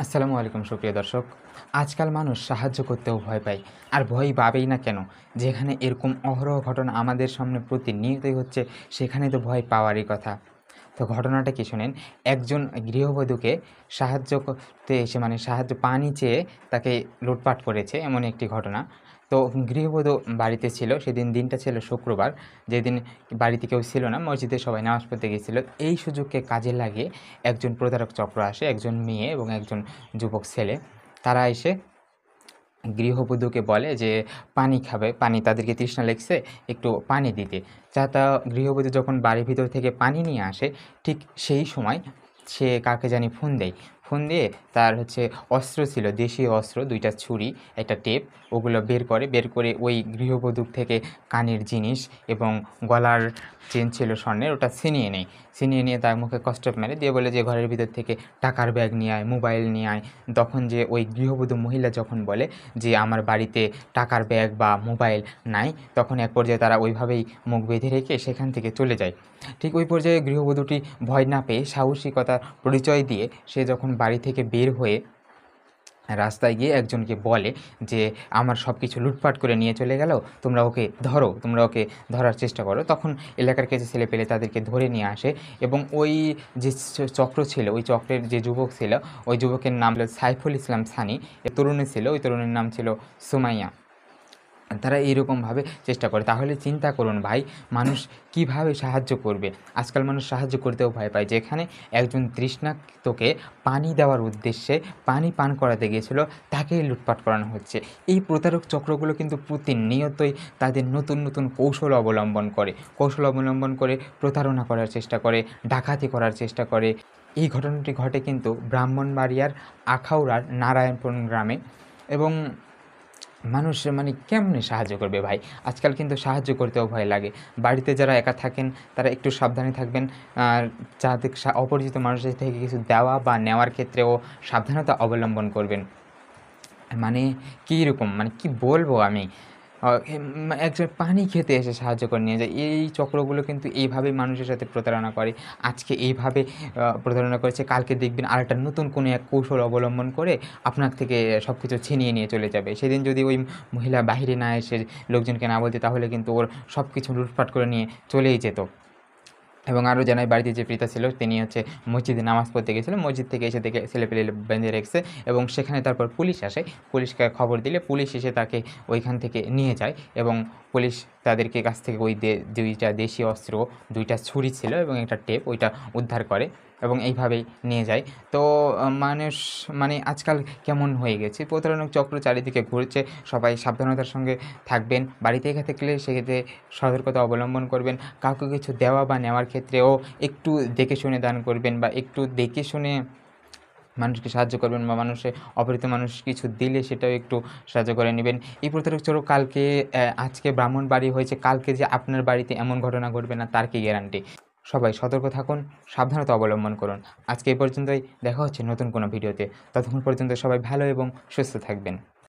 আসসালামু আলাইকুম সুপ্রিয় দর্শক। আজকাল মানুষ সাহায্য করতেও ভয় পায়। আর ভয় পাবেই না কেন? যেখানে এরকম অহরহ ঘটনা আমাদের সামনে প্রতিনিয়তই হচ্ছে, সেখানে তো ভয় পাওয়ারই কথা। তো ঘটনাটা কি শোনেন, একজন গৃহবধূকে সাহায্য করতে এসে সাহায্য পানি চেয়ে তাকে লুটপাট করেছে এমন একটি ঘটনা। তো গৃহবধূ বাড়িতে ছিল, সেদিন দিনটা ছিল শুক্রবার, যেদিন বাড়িতে কেউ ছিল না, মসজিদে সবাই নামাজ পড়তে গিয়েছিল। এই সুযোগকে কাজে লাগিয়ে একজন প্রতারক চক্র আসে, একজন মেয়ে এবং একজন যুবক ছেলে। তারা এসে গৃহবধূকে বলে যে পানি খাবে, পানি তাদেরকে তৃষ্ণা লেগেছে, একটু পানি দিতে। তা গৃহবধূ যখন বাড়ির ভিতর থেকে পানি নিয়ে আসে, ঠিক সেই সময় সে কাকে জানি ফোন দেয়। ফোন দিয়ে তার হচ্ছে অস্ত্র ছিল, দেশীয় অস্ত্র, ২ টা ছুরি, একটা টেপ, ওগুলো বের করে ওই গৃহবধূর থেকে কানের জিনিস এবং গলার চেন ছিল স্বর্ণের, ওটা ছিনিয়ে নেয়। ছিনিয়ে নিয়ে তার মুখে কচ্ছপ মেরে দিয়ে বলে যে ঘরের ভিতর থেকে টাকার ব্যাগ নিয়ে আয়, মোবাইল নিয়ে আয়। তখন যে ওই গৃহবধূ মহিলা যখন বলে যে আমার বাড়িতে টাকার ব্যাগ বা মোবাইল নাই, তখন এক পর্যায়ে তারা ওইভাবেই মুখ বেঁধে রেখে সেখান থেকে চলে যায়। ঠিক ওই পর্যায়ে গৃহবধূটি ভয় না পেয়ে সাহসিকতার পরিচয় দিয়ে সে যখন বাড়ি থেকে বের হয়ে রাস্তায় গিয়ে একজনকে বলে যে আমার সব কিছু লুটপাট করে নিয়ে চলে গেল, তোমরা ওকে ধরো, তোমরা ওকে ধরার চেষ্টা করো। তখন এলাকার কিছু ছেলেপেলে তাদেরকে ধরে নিয়ে আসে এবং ওই যে চক্র ছিল, ওই চক্রের যে যুবক ছিল, ওই যুবকের নাম হলো সাইফুল ইসলাম সানি। তরুণী ছিল, ওই তরুণীর নাম ছিল সুমাইয়া। তারা এইরকমভাবে চেষ্টা করে। তাহলে চিন্তা করুন ভাই, মানুষ কিভাবে সাহায্য করবে? আজকাল মানুষ সাহায্য করতেও ভয় পায়। যেখানে একজন তৃষ্ণার্তকে পানি দেওয়ার উদ্দেশ্যে পানি পান করাতে গিয়েছিল, তাকেই লুটপাট করানো হচ্ছে। এই প্রতারক চক্রগুলো কিন্তু প্রতিনিয়তই তাদের নতুন নতুন কৌশল অবলম্বন করে প্রতারণা করার চেষ্টা করে, ডাকাতি করার চেষ্টা করে। এই ঘটনাটি ঘটে কিন্তু ব্রাহ্মণবাড়িয়ার আখাউড়ার নারায়ণপুর গ্রামে। এবং মানুষ কেমনে সাহায্য করবে ভাই? আজকাল কিন্তু সাহায্য করতেও ভয় লাগে। বাড়িতে যারা একা থাকেন তারা একটু সাবধানে থাকবেন। আর যাদের অপরিচিত মানুষের থেকে কিছু দেওয়া বা নেওয়ার ক্ষেত্রেও সাবধানতা অবলম্বন করবেন। মানে কীরকম, কি বলবো আমি? একজন পানি খেতে এসে সাহায্য করে নিয়ে যায়। এই চক্রগুলো কিন্তু এইভাবেই মানুষের সাথে প্রতারণা করে। আজকে এইভাবে প্রতারণা করেছে, কালকে দেখবেন আরেকটা নতুন কোনো এক কৌশল অবলম্বন করে আপনার থেকে সব কিছু ছিনিয়ে নিয়ে চলে যাবে। সেদিন যদি ওই মহিলা বাহিরে না এসে লোকজনকে না বলতে, তাহলে কিন্তু ওর সব কিছু লুটপাট করে নিয়ে চলেই যেত। এবং আরও জানাই, বাড়িতে যে পিতা ছিল তিনি হচ্ছে মসজিদে নামাজ পড়তে গেছিলো। মসজিদ থেকে এসে দেখে ছেলেপেলে বেঁধে রেখেছে এবং সেখানে তারপর পুলিশ আসে। পুলিশকে খবর দিলে পুলিশ এসে তাকে ওইখান থেকে নিয়ে যায় এবং পুলিশ তাদেরকে কাছ থেকে ওই ২টা দেশীয় অস্ত্র, ২টা ছুরি ছিল এবং একটা টেপ, ওইটা উদ্ধার করে এবং এইভাবেই নিয়ে যায়। তো মানুষ আজকাল কেমন হয়ে গেছে, প্রতারণার চক্র চারিদিকে ঘুরছে। সবাই সাবধানতার সঙ্গে থাকবেন। বাড়িতে একা থাকলে সেক্ষেত্রে সতর্কতা অবলম্বন করবেন। কাউকে কিছু দেওয়া বা নেওয়ার ক্ষেত্রেও একটু দেখে শুনে দান করবেন বা একটু দেখে শুনে মানুষকে সাহায্য করবেন, বা অপরিচিত মানুষ কিছু দিলে সেটাও একটু সাহায্য করে নেবেন। এই প্রতারক চক্র আজকে ব্রাহ্মণবাড়ি হয়েছে, কালকে যে আপনার বাড়িতে এমন ঘটনা ঘটবে না তার কি গ্যারান্টি? সবাই সতর্ক থাকুন, সাবধানতা অবলম্বন করুন। আজকে এই পর্যন্তই, দেখা হচ্ছে নতুন কোনো ভিডিওতে। ততক্ষণ পর্যন্ত সবাই ভালো এবং সুস্থ থাকবেন।